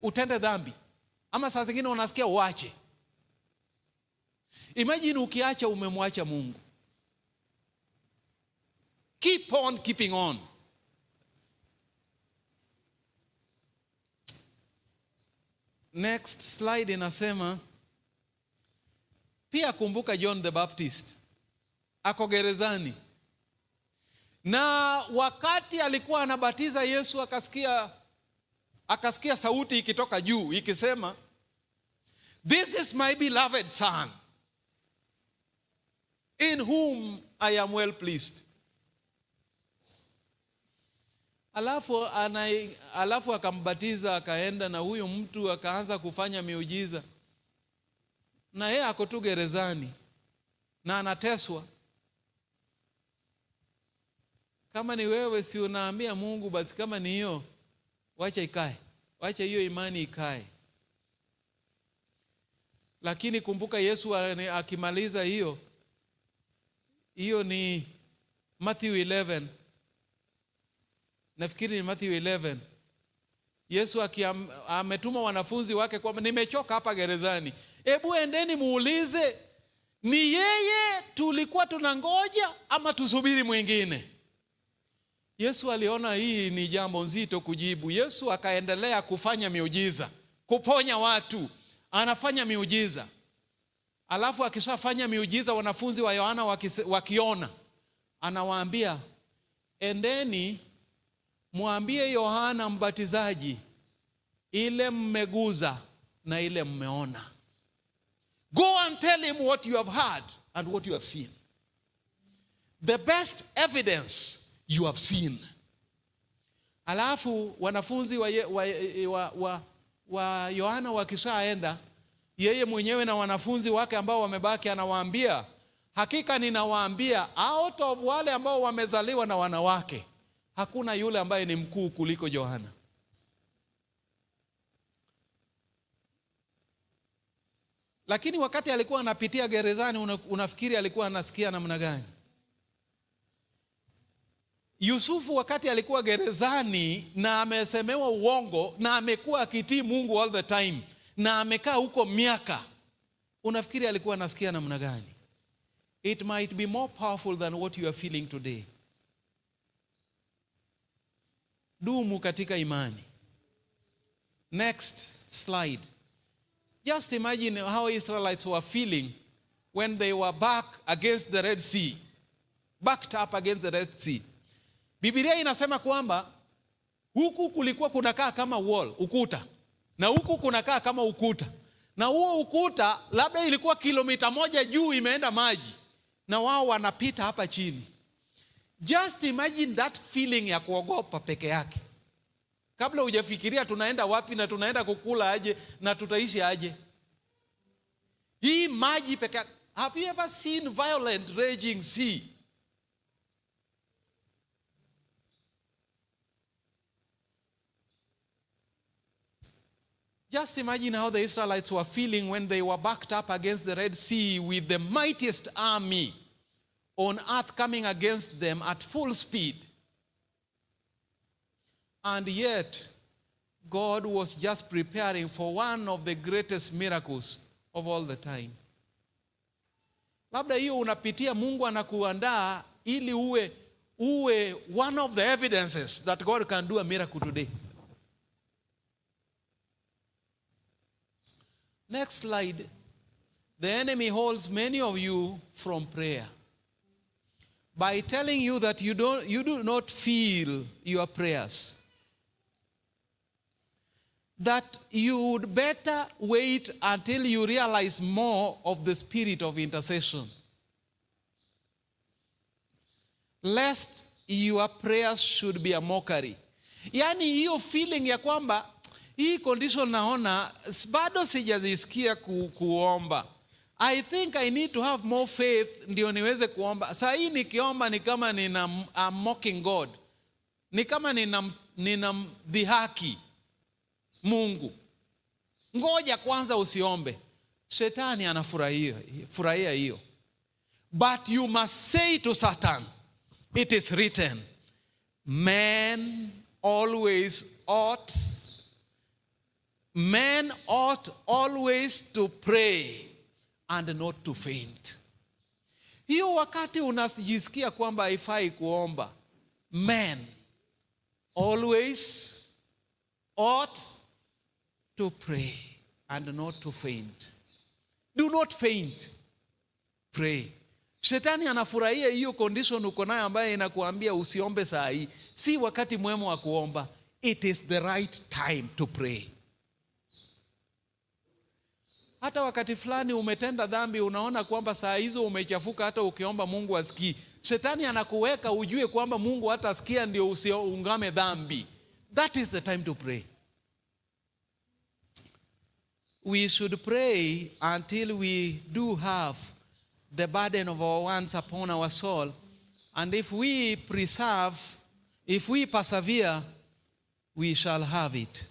utende dhambi. Ama saa zingine unasikia uache. Imagine ukiacha umemwacha Mungu. Keep on keeping on. Next slide inasema, pia kumbuka John the Baptist. Ako gerezani. Na wakati alikuwa anabatiza Yesu akasikia sauti ikitoka juu ikisema, "This is my beloved son, in whom I am well pleased." Alafu akambatiza, akaenda, na huyu mtu akaanza kufanya miujiza. Na yeye ako tu gerezani na anateswa. Kama ni wewe, si unaambia Mungu, basi kama ni hiyo, wacha ikae. Wacha hiyo imani ikae. Lakini kumbuka Yesu akimaliza hiyo ni Matthew 11. Nafikiri ni Matthew 11. Yesu ametuma wanafunzi wake kwamba nimechoka hapa gerezani. Hebu endeni muulize, ni yeye tulikuwa tunangoja ama tusubiri mwingine? Yesu aliona hii ni jambo nzito kujibu. Yesu akaendelea kufanya miujiza, kuponya watu. Anafanya miujiza. Alafu akishafanya miujiza, wanafunzi wa Yohana wakiona, anawaambia, endeni mwambie Yohana Mbatizaji, ile mmeguza na ile mmeona. Go and tell him what you have heard and what you have seen. The best evidence you have seen. Alafu wanafunzi wa Yohana wakishaenda, yeye mwenyewe na wanafunzi wake ambao wamebaki anawaambia, hakika ninawaambia, out of wale ambao wamezaliwa na wanawake, hakuna yule ambaye ni mkuu kuliko Yohana. Lakini wakati alikuwa anapitia gerezani, unafikiri alikuwa anasikia namna gani? Yusufu wakati alikuwa gerezani na amesemewa uongo na amekuwa akitii Mungu all the time na amekaa huko miaka, unafikiri alikuwa anasikia namna gani? It might be more powerful than what you are feeling today. Dumu katika imani. Next slide. Just imagine how Israelites were feeling when they were back against the Red Sea. Backed up against the Red Sea. Biblia inasema kwamba huku kulikuwa kunakaa kama wall, ukuta. Na huku kunakaa kama ukuta. Na huo ukuta labda ilikuwa kilomita 1 juu imeenda maji. Na wao wanapita hapa chini. Just imagine that feeling ya kuogopa peke yake. Kabla hujafikiria tunaenda wapi na tunaenda kukula aje na tutaishi aje. Hii maji peke yake. Have you ever seen violent raging sea? Just imagine how the Israelites were feeling when they were backed up against the Red Sea with the mightiest army on earth coming against them at full speed. And yet, God was just preparing for one of the greatest miracles of all the time. Labda hiyo unapitia, Mungu anakuandaa ili uwe one of the evidences that God can do a miracle today. Next slide. The enemy holds many of you from prayer by telling you that you do not feel your prayers. That you would better wait until you realize more of the spirit of intercession, lest your prayers should be a mockery. Yani hiyo feeling ya kwamba hii condition naona bado sijazisikia kuomba. I think I need to have more faith ndio niweze kuomba. Sasa hii nikiomba ni kama I'm mocking God. Ni kama ninamdhihaki Mungu. Ngoja kwanza usiombe. Shetani anafurahia hiyo. But you must say to Satan, it is written, man always ought, men ought always to pray and not to faint. Hiyo wakati unajisikia kwamba haifai kuomba, men always ought to pray and not to faint. Do not faint. Pray. Shetani anafurahia hiyo condition uko nayo ambayo inakuambia usiombe saa hii. Si wakati mwema wa kuomba. It is the right time to pray. Hata wakati fulani umetenda dhambi, unaona kwamba saa hizo umechafuka, hata ukiomba Mungu asikii. Shetani anakuweka ujue kwamba Mungu hata asikia ndio usiungame dhambi. That is the time to pray. We should pray until we do have the burden of our wants upon our soul. And if we persevere, we shall have it.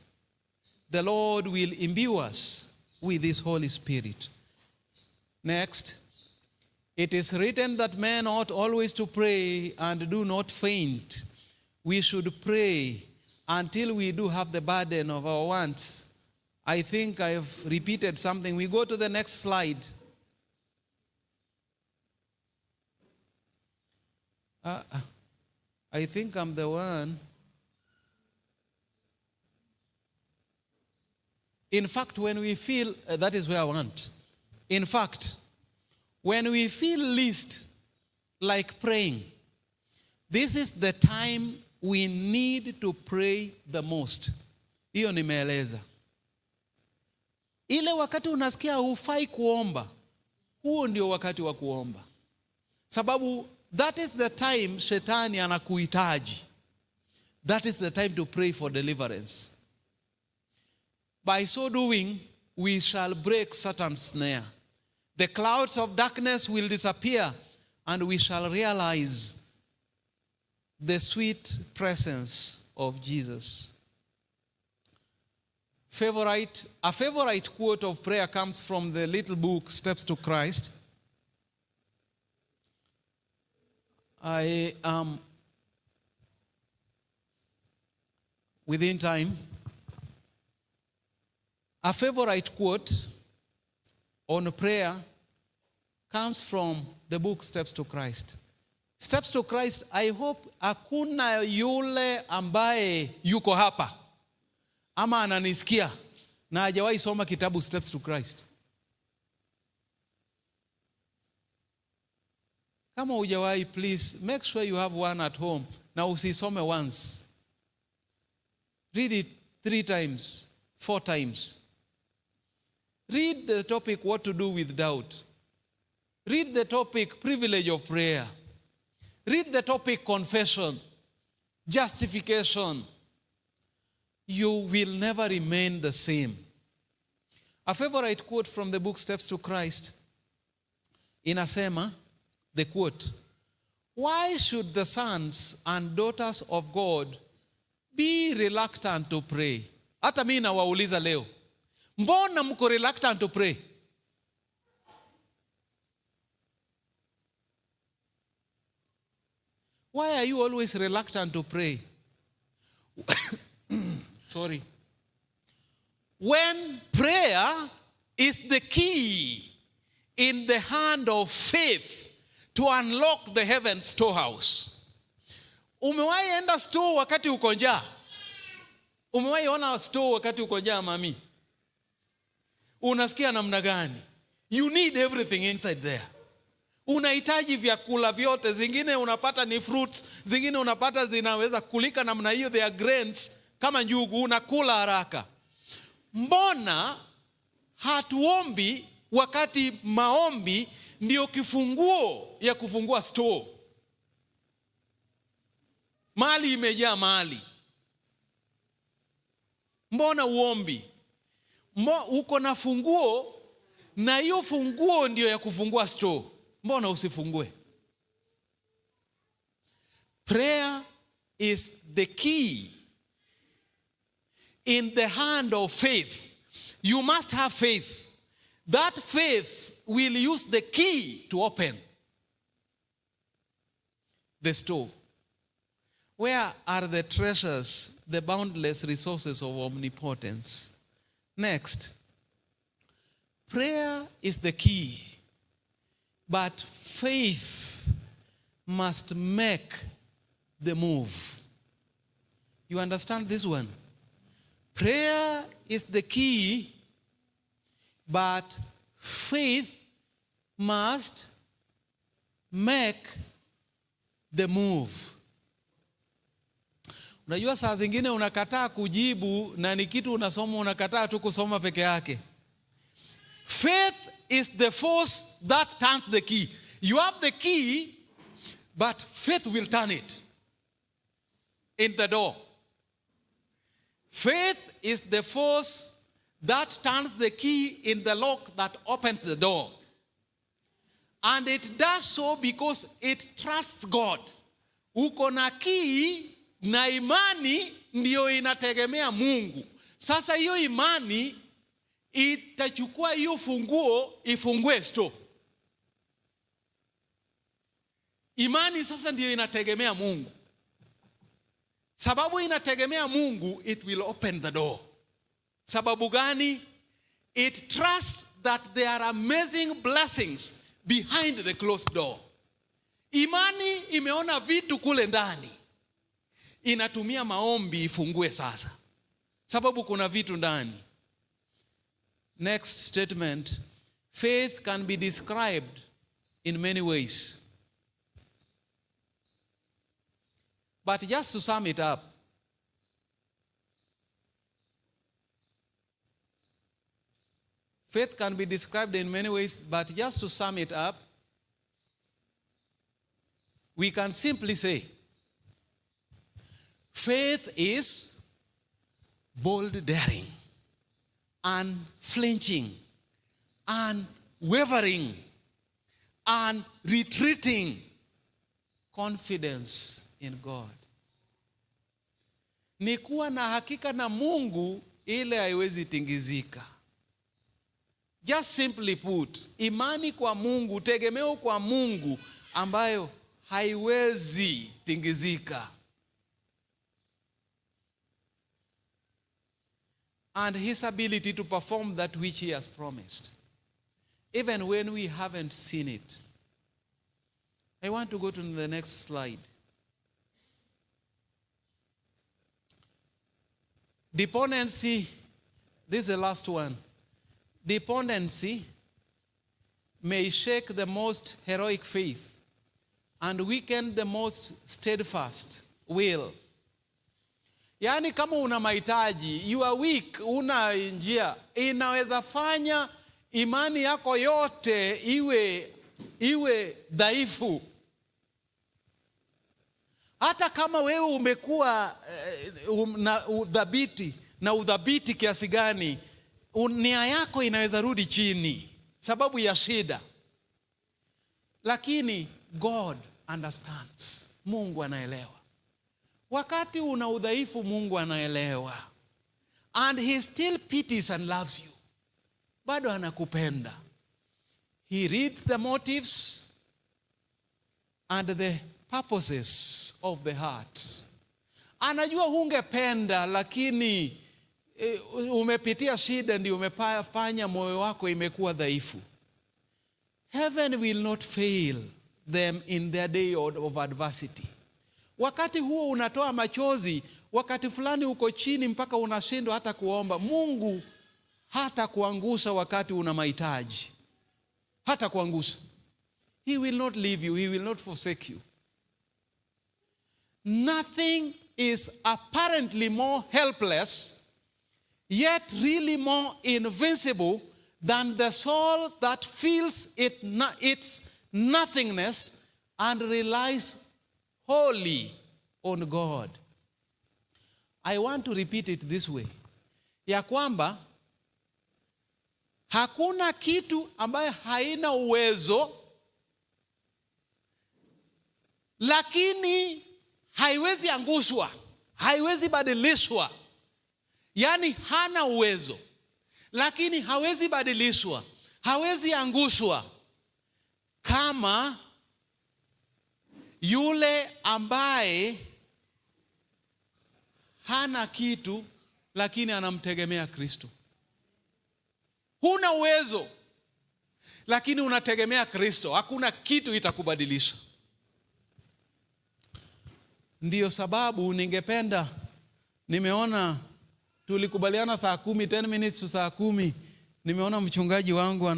The Lord will imbue us with His Holy Spirit. Next, it is written that men ought always to pray and do not faint. We should pray until we do have the burden of our wants. I think I have repeated something. We go to the next slide. I think I'm the one. In fact, when we feel, that is where I want. In fact, when we feel least like praying, this is the time we need to pray the most. Hiyo nimeeleza. Ile wakati unasikia hufai kuomba, huo ndio wakati wa kuomba. Sababu that is the time shetani anakuhitaji. That is the time to pray for deliverance. By so doing, we shall break Satan's snare. The clouds of darkness will disappear, and we shall realize the sweet presence of Jesus. A favorite quote of prayer comes from the little book, Steps to Christ. I am within time. A favorite quote on prayer comes from the book Steps to Christ. Steps to Christ, I hope hakuna yule ambaye yuko hapa ama ananisikia na hajawahi soma kitabu Steps to Christ. Kama hujawahi, please make sure you have one at home. Na usisome once. Read it 3 times, 4 times. Read the topic, what to do with doubt. Read the topic, privilege of prayer. Read the topic, confession, justification. You will never remain the same. A favorite quote from the book Steps to Christ inasema, the quote, "Why should the sons and daughters of God be reluctant to pray?" Hata mimi nawauliza leo, mbona mko reluctant to pray? Why are you always reluctant to pray? Sorry. When prayer is the key in the hand of faith to unlock the heaven's storehouse. Umewahi enda store wakati uko njaa? Umewahi ona store wakati uko njaa, mami? Unasikia namna gani? You need everything inside there. Unahitaji vyakula vyote, zingine unapata ni fruits, zingine unapata zinaweza kulika namna hiyo, they are grains kama njugu, unakula haraka. Mbona hatuombi wakati maombi ndio kifunguo ya kufungua store? Mali imejaa mali. Mbona uombi? Uko na funguo na hiyo funguo ndio ya kufungua store. Mbona usifungue? Prayer is the key in the hand of faith. You must have faith. That faith will use the key to open the store. Where are the treasures, the boundless resources of omnipotence? Next, prayer is the key, but faith must make the move. You understand this one? Prayer is the key, but faith must make the move. Unajua saa zingine unakataa kujibu na ni kitu unasoma unakataa tu kusoma peke yake. Faith is the force that turns the key. You have the key, but faith will turn it in the door. Faith is the force that turns the key in the lock that opens the door. And it does so because it trusts God. Uko na key na imani ndio inategemea Mungu. Sasa hiyo imani itachukua hiyo funguo ifungue store. Imani sasa ndio inategemea Mungu. Sababu inategemea Mungu, it will open the door. Sababu gani? It trusts that there are amazing blessings behind the closed door. Imani imeona vitu kule ndani. Inatumia maombi ifungue sasa. Sababu kuna vitu ndani. Next statement. Faith can be described in many ways. But just to sum it up, faith can be described in many ways, but just to sum it up, we can simply say, faith is bold daring, unflinching, unwavering, unretreating confidence in God. Ni kuwa na hakika na Mungu ile haiwezi tingizika. Just simply put, imani kwa Mungu, tegemeo kwa Mungu ambayo haiwezi tingizika. And his ability to perform that which he has promised, even when we haven't seen it. I want to go to the next slide. Dependency, this is the last one. Dependency may shake the most heroic faith and weaken the most steadfast will. Yaani kama una mahitaji, you are weak, una njia, inaweza fanya imani yako yote iwe dhaifu. Hata kama wewe umekuwa na udhabiti kiasi gani, nia yako inaweza rudi chini sababu ya shida. Lakini God understands. Mungu anaelewa. Wakati una udhaifu, Mungu anaelewa. And he still pities and loves you. Bado anakupenda. He reads the motives and the purposes of the heart. Anajua hungependa, lakini umepitia shida ndio umefanya moyo wako imekuwa dhaifu. Heaven will not fail them in their day of adversity. Wakati huo unatoa machozi, wakati fulani uko chini mpaka unashindwa hata kuomba, Mungu hata kuangusha wakati una mahitaji. Hata kuangusha. He will not leave you, he will not forsake you. Nothing is apparently more helpless, yet really more invincible than the soul that feels its nothingness and relies wholly on God. I want to repeat it this way. Ya kwamba hakuna kitu ambaye haina uwezo, lakini haiwezi angushwa, haiwezi badilishwa. Yaani hana uwezo, lakini hawezi badilishwa, hawezi angushwa kama yule ambaye hana kitu lakini anamtegemea Kristo. huna uwezo, lakini unategemea Kristo, hakuna kitu itakubadilisha. Ndiyo sababu nimeona tulikubaliana saa 10 minutes to saa 10. Nimeona mchungaji wangu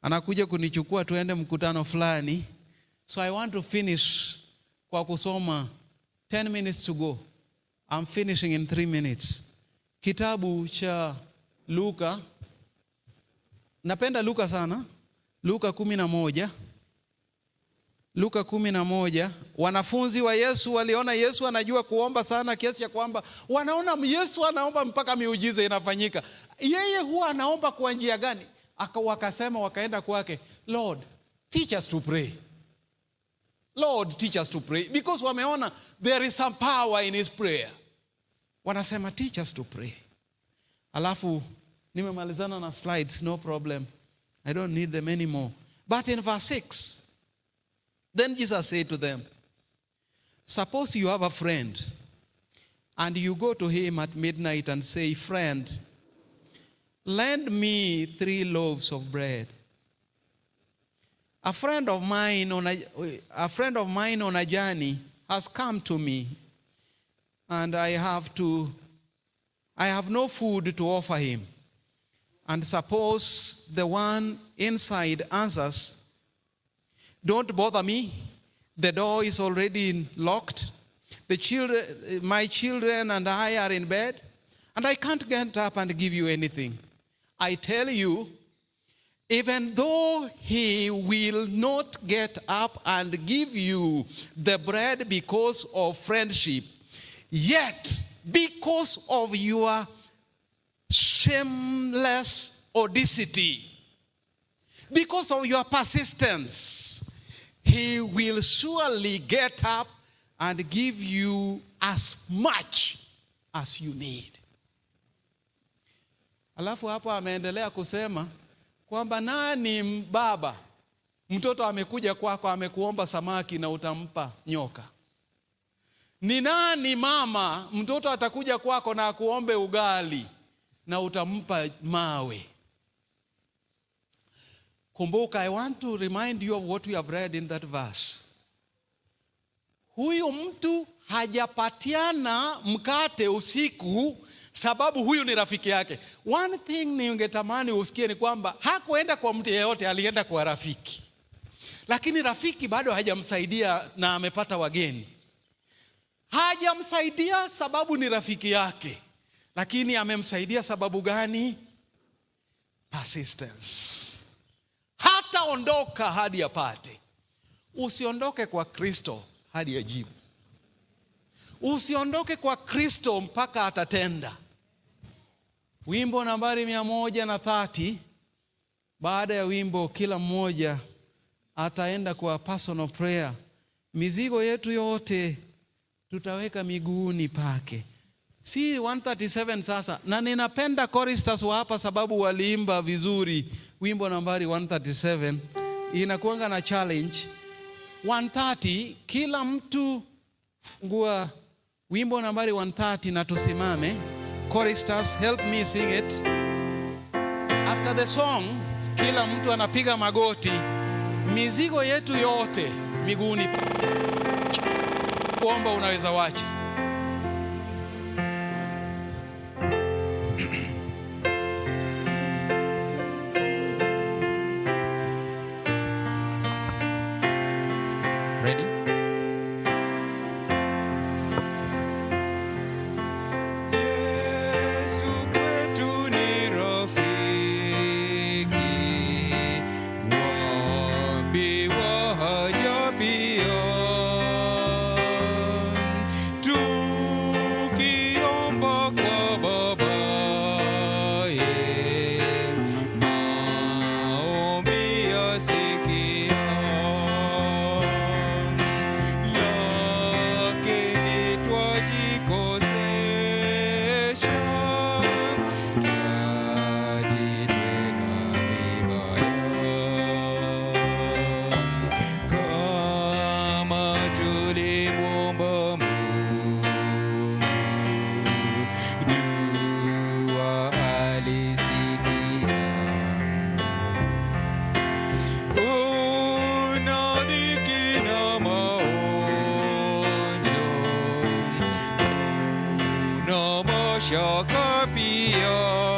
anakuja kunichukua tuende mkutano fulani. So I want to finish kwa kusoma 10 minutes to go. I'm finishing in 3 minutes. Kitabu cha Luka. Napenda Luka sana. Luka 11. Luka 11. Wanafunzi wa Yesu waliona Yesu anajua kuomba sana kiasi cha kwamba wanaona Yesu anaomba mpaka miujiza inafanyika. Yeye huwa anaomba kwa njia gani? Wakasema, wakaenda kwake, Lord, teach us to pray. Lord, teach us to pray. Because wameona there is some power in his prayer. Wanasema, teach us to pray. Alafu nimemalizana na slides, no problem. I don't need them anymore. But in verse 6, then Jesus said to them, suppose you have a friend, and you go to him at midnight and say, friend, lend me 3 loaves of bread. A friend of mine on a journey has come to me, and I have no food to offer him. And suppose the one inside answers, don't bother me, the door is already locked. My children and I are in bed, and I can't get up and give you anything. I tell you, even though he will not get up and give you the bread because of friendship, yet because of your shameless audacity, because of your persistence, he will surely get up and give you as much as you need. Alafu hapa ameendelea kusema kwamba nani baba, mtoto amekuja kwako amekuomba samaki na utampa nyoka? Ni nani mama, mtoto atakuja kwako na akuombe ugali na utampa mawe? Kumbuka, I want to remind you of what we have read in that verse. Huyu mtu hajapatiana mkate usiku sababu huyu ni rafiki yake. One thing ningetamani usikie ni kwamba hakuenda kwa mtu yeyote, alienda kwa rafiki. Lakini rafiki bado hajamsaidia na amepata wageni. Hajamsaidia sababu ni rafiki yake. Lakini amemsaidia sababu gani? Persistence. Hata ondoka hadi apate. Usiondoke kwa Kristo hadi ajibu. Usiondoke kwa Kristo mpaka atatenda. Wimbo nambari 130, baada ya wimbo kila mmoja ataenda kwa personal prayer. Mizigo yetu yote tutaweka miguuni pake. Si 137 sasa. Na ninapenda choristers wa hapa sababu waliimba vizuri. Wimbo nambari 137 inakuanga na challenge. 130 kila mtu fungua wimbo nambari 130 na tusimame. Choristers, help me sing it. After the song, kila mtu anapiga magoti. Mizigo yetu yote miguuni. Kuomba unaweza wacha. Ready? To shaka pia.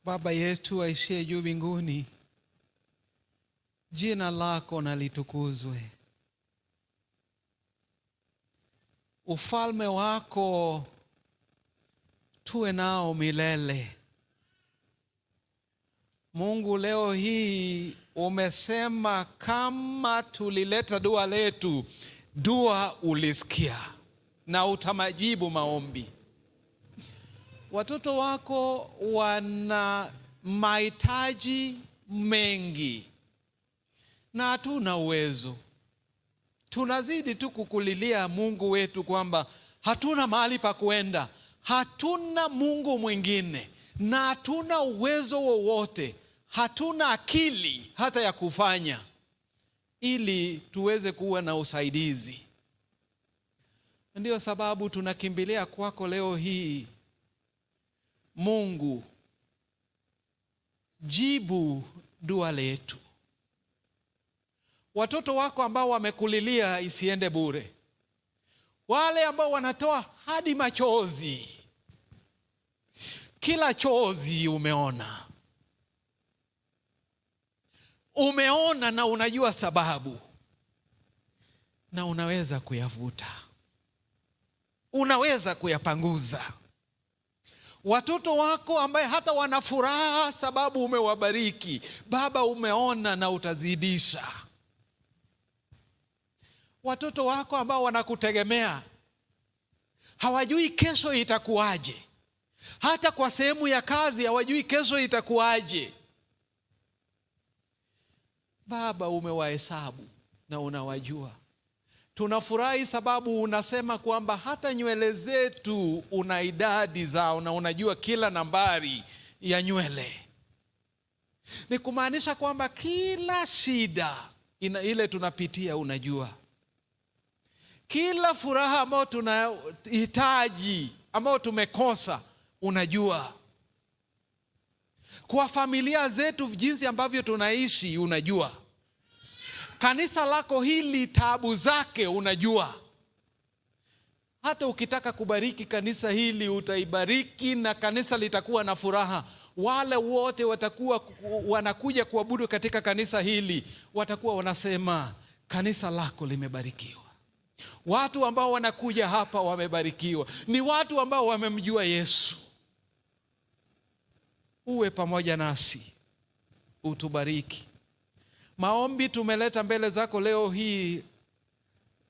Baba yetu aishie juu mbinguni, jina lako na litukuzwe. Ufalme wako tuwe nao milele. Mungu, leo hii umesema kama tulileta dua letu, dua ulisikia na utamajibu maombi. Watoto wako wana mahitaji mengi na hatuna uwezo. Tunazidi tu kukulilia Mungu wetu kwamba hatuna mahali pa kuenda, hatuna Mungu mwingine, na hatuna uwezo wowote, hatuna akili hata ya kufanya ili tuweze kuwa na usaidizi. Ndio sababu tunakimbilia kwako leo hii. Mungu, jibu dua letu. Watoto wako ambao wamekulilia isiende bure, wale ambao wanatoa hadi machozi, kila chozi umeona na unajua sababu, na unaweza kuyavuta, unaweza kuyapanguza. Watoto wako ambaye hata wana furaha sababu umewabariki, Baba, umeona na utazidisha. Watoto wako ambao wanakutegemea, hawajui kesho itakuwaje, hata kwa sehemu ya kazi hawajui kesho itakuwaje. Baba, umewahesabu na unawajua, Tunafurahi sababu unasema kwamba hata nywele zetu una idadi zao na unajua kila nambari ya nywele. Ni kumaanisha kwamba kila shida ile tunapitia unajua. Kila furaha ambayo tunahitaji, ambayo tumekosa, unajua. Kwa familia zetu jinsi ambavyo tunaishi unajua. Kanisa lako hili taabu zake unajua. Hata ukitaka kubariki kanisa hili utaibariki na kanisa litakuwa na furaha. Wale wote watakuwa wanakuja kuabudu katika kanisa hili watakuwa wanasema kanisa lako limebarikiwa. Watu ambao wanakuja hapa wamebarikiwa. Ni watu ambao wamemjua Yesu. Uwe pamoja nasi, utubariki. Maombi tumeleta mbele zako leo hii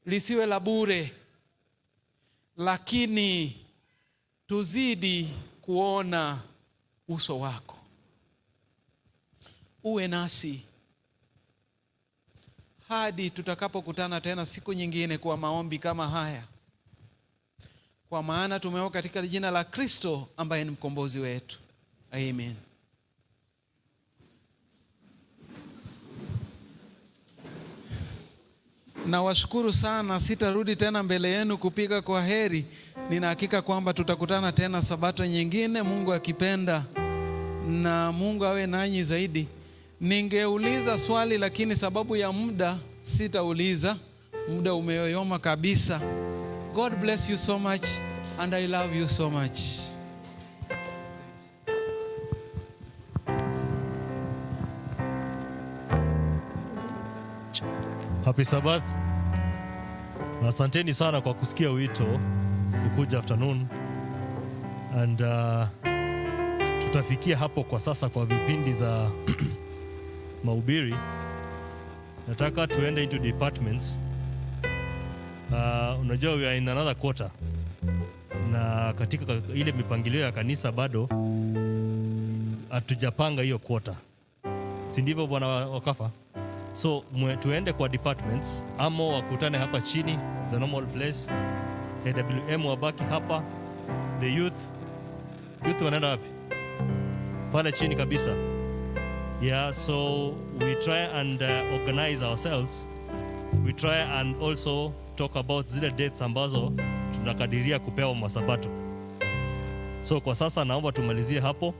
lisiwe la bure, lakini tuzidi kuona uso wako. Uwe nasi hadi tutakapokutana tena siku nyingine kwa maombi kama haya. Kwa maana tumeomba katika jina la Kristo ambaye ni mkombozi wetu. Amen. Na washukuru sana, sitarudi tena mbele yenu kupiga kwa heri. Nina hakika kwamba tutakutana tena sabato nyingine, Mungu akipenda, na Mungu awe nanyi zaidi. Ningeuliza swali lakini sababu ya muda sitauliza. Muda umeyoyoma kabisa. God bless you so much and I love you so much. Happy Sabbath. Asanteni sana kwa kusikia wito kukuja afternoon. And tutafikia hapo kwa sasa kwa vipindi za mahubiri. Nataka tuende into departments. Unajua we are in another quarter. Na katika ile mipangilio ya kanisa bado hatujapanga hiyo quarter. Si ndivyo bwana Wakafa? So tuende kwa departments, amo wakutane hapa chini, the normal place. AWM wabaki hapa, the youth wanaenda wapi? Pale chini kabisa. Yeah, so we try and organize ourselves. We try and also talk about zile dates ambazo tunakadiria kupewa masabato. So kwa sasa naomba tumalizie hapo.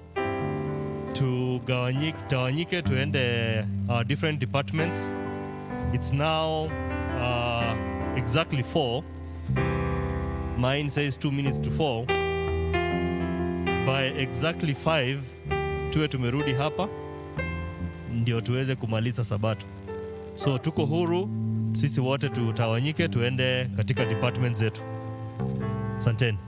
Tawanyike tuende different departments. It's now exactly 4. Mine says 2 minutes to 4. By exactly 5 tuwe tumerudi hapa ndio tuweze kumaliza sabato. So tuko huru sisi wote, tutawanyike tuende katika departments zetu. Asanteni.